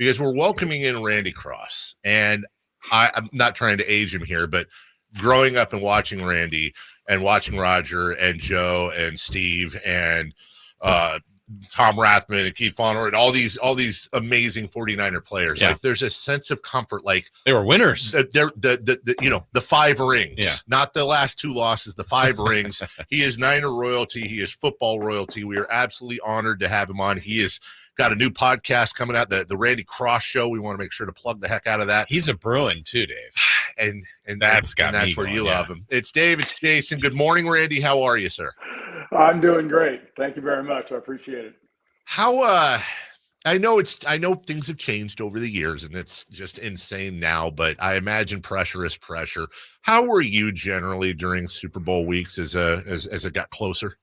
because we're welcoming in Randy Cross. And I'm not trying to age him here, but growing up and watching Randy and watching Roger and Joe and Steve and Tom Rathman and Keith Fonor and all these amazing 49er players. Like there's a sense of comfort. Like they were winners. The 5 rings, not the last 2 losses, the 5 rings. He is Niner royalty. He is football royalty. We are absolutely honored to have him on. He is got a new podcast coming out, the Randy Cross Show. We want to make sure to plug the heck out of that. He's a Bruin too, Dave. And that's where you love him. It's Dave. It's Jason. Good morning, Randy. How are you, sir? I'm doing great. Thank you very much. I appreciate it. How I know things have changed over the years and it's just insane now, but I imagine pressure is pressure. How were you generally during Super Bowl weeks as it got closer?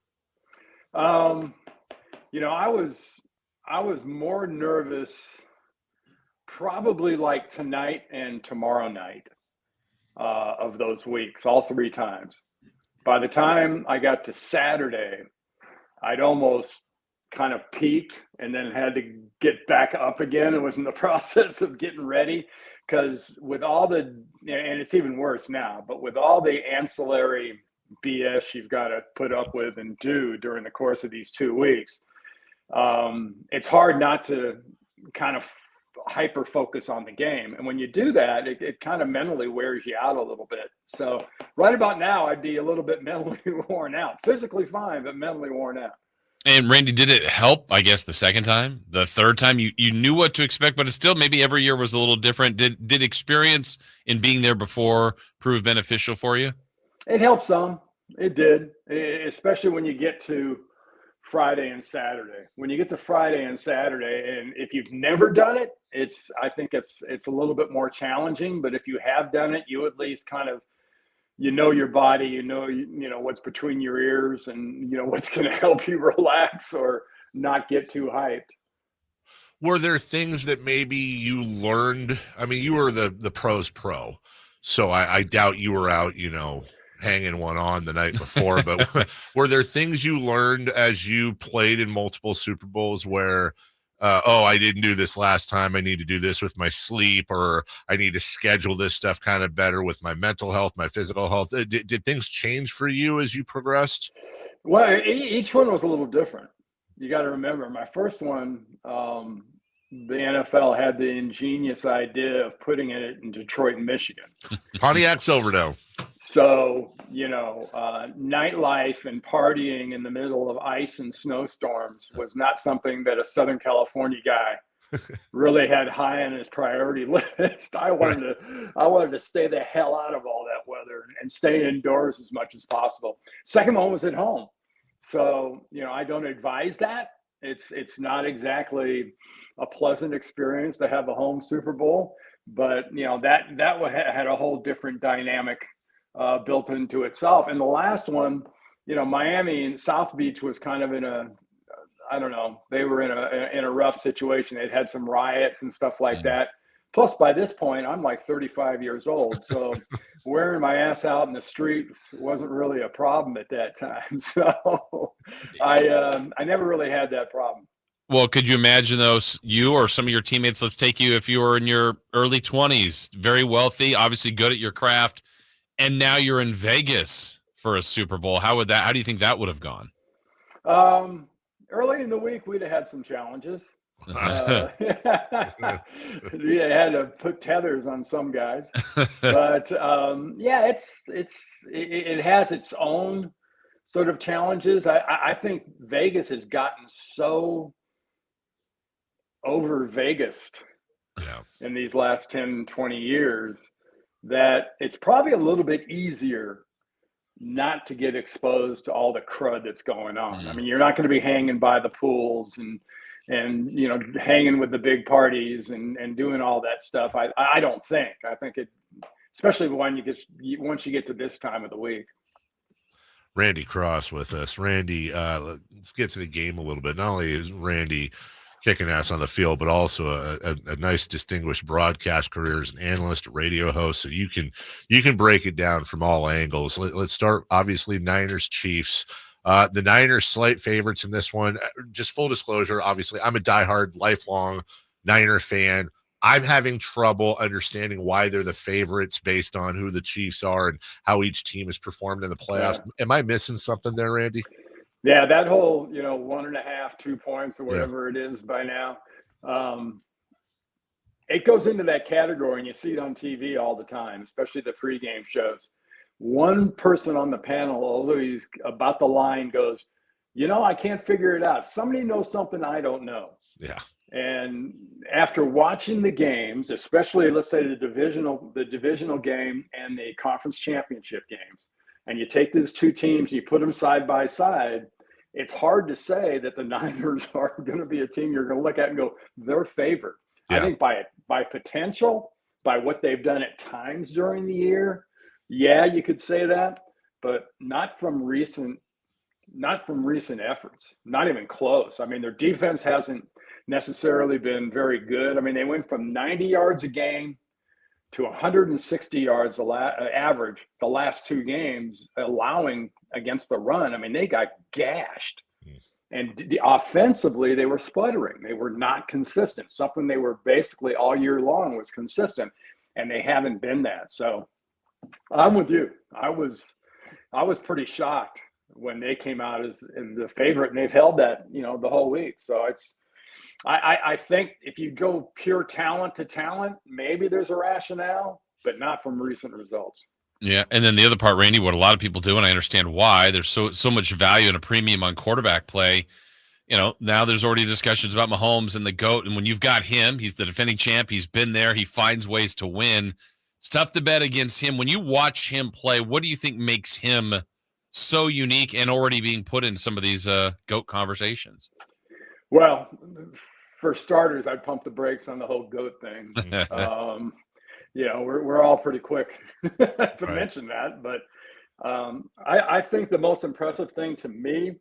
I was more nervous probably like tonight and tomorrow night of those weeks, all 3 times. By the time I got to Saturday, I'd almost kind of peaked and then had to get back up again. It was in the process of getting ready because with all the, and it's even worse now, but with all the ancillary BS you've got to put up with and do during the course of these 2 weeks, it's hard not to kind of hyper focus on the game. And when you do that, it kind of mentally wears you out a little bit. So right about now, I'd be a little bit mentally worn out, physically fine, but mentally worn out. And Randy, did it help, I guess, the second time? The third time you knew what to expect, but it's still maybe every year was a little different. Did experience in being there before prove beneficial for you? It helped some. It did, especially when you get to Friday and Saturday. When you get to Friday and Saturday, and if you've never done it, I think it's a little bit more challenging. But if you have done it, you at least kind of your body, you know what's between your ears, and what's going to help you relax or not get too hyped. Were there things that maybe you learned? I mean, you were the pros pro, so I doubt you were out, hanging one on the night before, but were there things you learned as you played in multiple Super Bowls where, I didn't do this last time, I need to do this with my sleep, or I need to schedule this stuff kind of better with my mental health, my physical health? Did things change for you as you progressed? Well, each one was a little different. You got to remember, my first one, the NFL had the ingenious idea of putting it in Detroit, Michigan. Pontiac Silverdome. So, nightlife and partying in the middle of ice and snowstorms was not something that a Southern California guy really had high on his priority list. I wanted to stay the hell out of all that weather and stay indoors as much as possible. Second one was at home. So, I don't advise that. It's not exactly a pleasant experience to have a home Super Bowl, but that had a whole different dynamic built into itself. And the last one, Miami and South Beach was kind of they were in a rough situation. They'd had some riots and stuff like that. Plus, by this point, I'm like 35 years old, so wearing my ass out in the streets wasn't really a problem at that time. So I never really had that problem. Well, could you imagine those, you or some of your teammates, let's take you if you were in your early 20s, very wealthy, obviously good at your craft, and now you're in Vegas for a Super Bowl. How do you think that would have gone? Early in the week, we'd have had some challenges. You had to put tethers on some guys, but it has its own sort of challenges. I think Vegas has gotten so over Vegased in these last 10, 20 years that it's probably a little bit easier not to get exposed to all the crud that's going on. I mean, you're not going to be hanging by the pools and hanging with the big parties and doing all that stuff. I don't think. I think it, especially once you get to this time of the week. Randy Cross with us. Randy, let's get to the game a little bit. Not only is Randy kicking ass on the field, but also a nice distinguished broadcast career as an analyst, a radio host. So you can break it down from all angles. Let's start, obviously, Niners Chiefs. The Niners slight favorites in this one. Just full disclosure, obviously, I'm a diehard, lifelong Niner fan, I'm having trouble understanding why they're the favorites based on who the Chiefs are and how each team has performed in the playoffs. Yeah. Am I missing something there, Randy? Yeah, that whole 1.5, 2 points or Yeah. whatever it is by now, it goes into that category, and you see it on TV all the time, especially the pregame shows. One person on the panel, although he's about the line, goes, I can't figure it out. Somebody knows something I don't know. Yeah. And after watching the games, especially let's say the divisional game and the conference championship games, and you take these two teams, you put them side by side, it's hard to say that the Niners are going to be a team you're going to look at and go, they're favored. Yeah. I think by potential, by what they've done at times during the year, yeah, you could say that, but not from recent efforts, not even close. I mean, their defense hasn't necessarily been very good. I mean, they went from 90 yards a game to 160 yards average the last two games, allowing against the run. I mean, they got gashed. And offensively, they were sputtering. They were not consistent. Something they were basically all year long was consistent, and they haven't been that. So I'm with you. I was pretty shocked when they came out as the favorite, and they've held that, the whole week. So I think if you go pure talent to talent, maybe there's a rationale, but not from recent results. Yeah, and then the other part, Randy, what a lot of people do, and I understand why, there's so much value and a premium on quarterback play. Now there's already discussions about Mahomes and the GOAT, and when you've got him, he's the defending champ, he's been there, he finds ways to win. It's tough to bet against him. When you watch him play, what do you think makes him so unique and already being put in some of these GOAT conversations? Well, for starters, I'd pump the brakes on the whole GOAT thing. We're all pretty quick to mention that, but I think the most impressive thing to me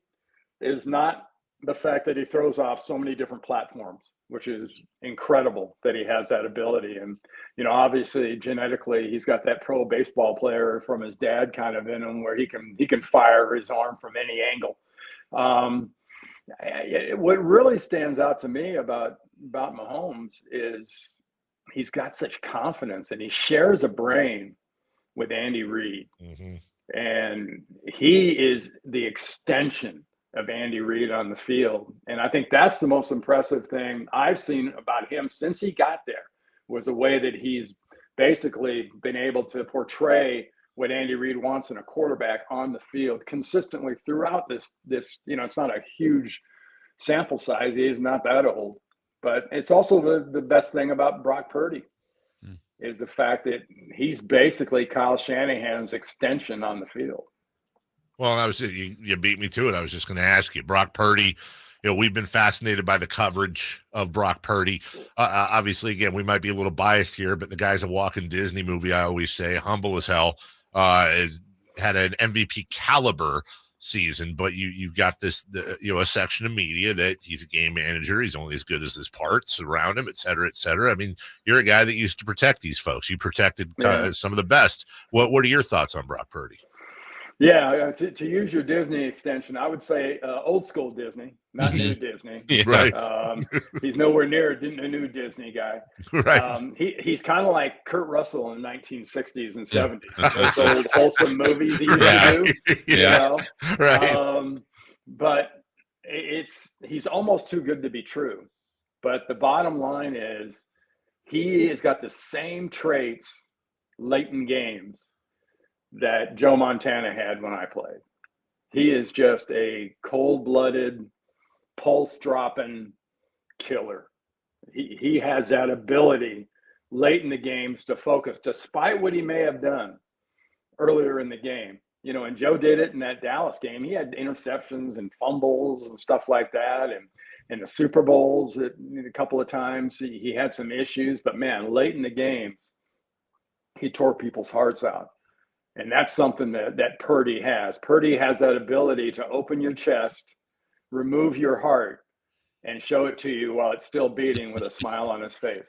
is not the fact that he throws off so many different platforms, which is incredible that he has that ability. And, obviously genetically, he's got that pro baseball player from his dad kind of in him where he can fire his arm from any angle. What really stands out to me about Mahomes is he's got such confidence, and he shares a brain with Andy Reid. Mm-hmm. And he is the extension of Andy Reid on the field. And I think that's the most impressive thing I've seen about him since he got there, was the way that he's basically been able to portray what Andy Reid wants in a quarterback on the field consistently throughout this, it's not a huge sample size. He is not that old, but it's also the best thing about Brock Purdy is the fact that he's basically Kyle Shanahan's extension on the field. Well, you beat me to it. I was just going to ask you, Brock Purdy. We've been fascinated by the coverage of Brock Purdy. Obviously, again, we might be a little biased here, but the guy's a walking Disney movie. I always say, humble as hell. Had an MVP caliber season, but you got a section of media that he's a game manager. He's only as good as his parts around him, et cetera, et cetera. I mean, you're a guy that used to protect these folks. You protected some of the best. What are your thoughts on Brock Purdy? Yeah, to use your Disney extension, I would say old school Disney, not new Disney. Right. He's nowhere near a new Disney guy. Right. He's kind of like Kurt Russell in the 1960s and 70s. Those old wholesome movies he used to do. Right. But he's almost too good to be true. But the bottom line is he has got the same traits late in games that Joe Montana had when I played. He is just a cold-blooded, pulse-dropping killer. He has that ability late in the games to focus, despite what he may have done earlier in the game. And Joe did it in that Dallas game. He had interceptions and fumbles and stuff like that. And in the Super Bowls, a couple of times, he had some issues. But, man, late in the games, he tore people's hearts out. And that's something that Purdy has. Purdy has that ability to open your chest, remove your heart, and show it to you while it's still beating with a smile on his face.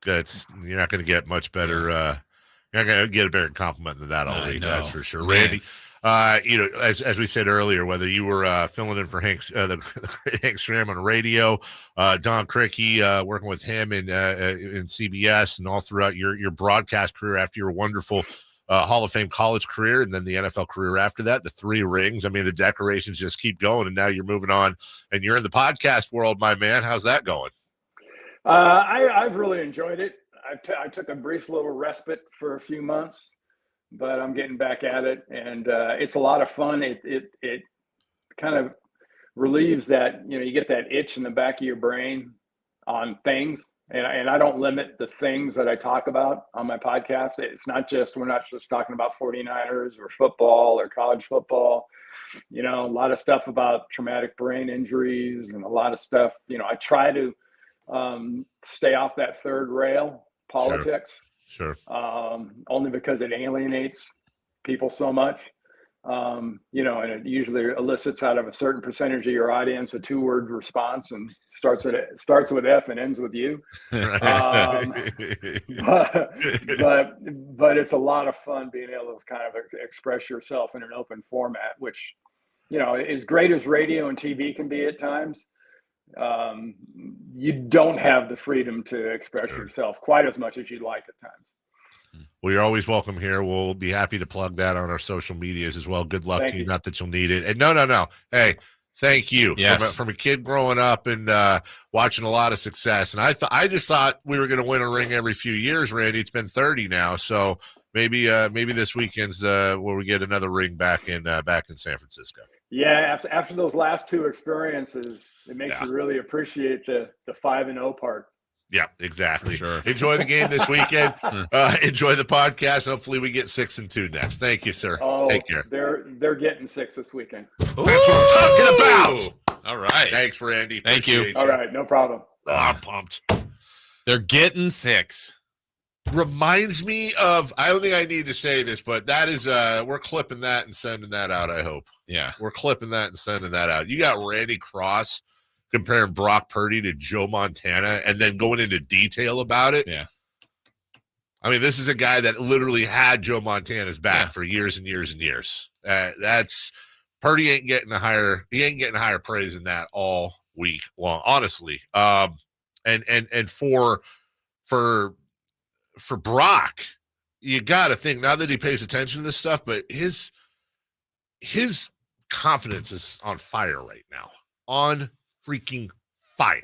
You're not going to get much better. You're not going to get a better compliment than that all week. That's for sure. Randy, As we said earlier, whether you were filling in for Hank Stram on radio, Don Crickey, working with him in CBS, and all throughout your broadcast career after your wonderful Hall of Fame college career, and then the NFL career after that, the 3 rings. I mean, the decorations just keep going, and now you're moving on, and you're in the podcast world, my man. How's that going? I've really enjoyed it. I took a brief little respite for a few months, but I'm getting back at it, and it's a lot of fun. It kind of relieves that, you get that itch in the back of your brain on things, and I don't limit the things that I talk about on my podcast. We're not just talking about 49ers or football or college football. A lot of stuff about traumatic brain injuries and a lot of stuff. I try to stay off that third rail politics. Sure. Only because it alienates people so much. And it usually elicits out of a certain percentage of your audience a 2-word response, and starts with F and ends with U. But it's a lot of fun being able to kind of express yourself in an open format, which, as great as radio and TV can be at times, you don't have the freedom to express yourself quite as much as you'd like at times. Well, you're always welcome here. We'll be happy to plug that on our social medias as well. Good luck to you. Not that you'll need it. And no. Hey, thank you. Yes. From a kid growing up and watching a lot of success. And I just thought we were going to win a ring every few years, Randy. It's been 30 now. So maybe this weekend's where we get another ring back in San Francisco. Yeah, after those last 2 experiences, it makes you really appreciate the 5-0 part. Yeah, exactly. For sure. Enjoy the game this weekend. Enjoy the podcast. Hopefully we get 6-2 next. Thank you, sir. Oh, take care. They're getting 6 this weekend. That's what I'm talking about. All right. Thanks, Randy. Thank you. All right, no problem. I'm pumped. They're getting 6. Reminds me of, I don't think I need to say this, but that is we're clipping that and sending that out, I hope. Yeah. We're clipping that and sending that out. You got Randy Cross comparing Brock Purdy to Joe Montana and then going into detail about it. Yeah. I mean, this is a guy that literally had Joe Montana's back for years and years and years. That's Purdy ain't getting a higher praise than that all week long, honestly. And for Brock, you got to think, not that he pays attention to this stuff, but his confidence is on fire right now. On freaking fire.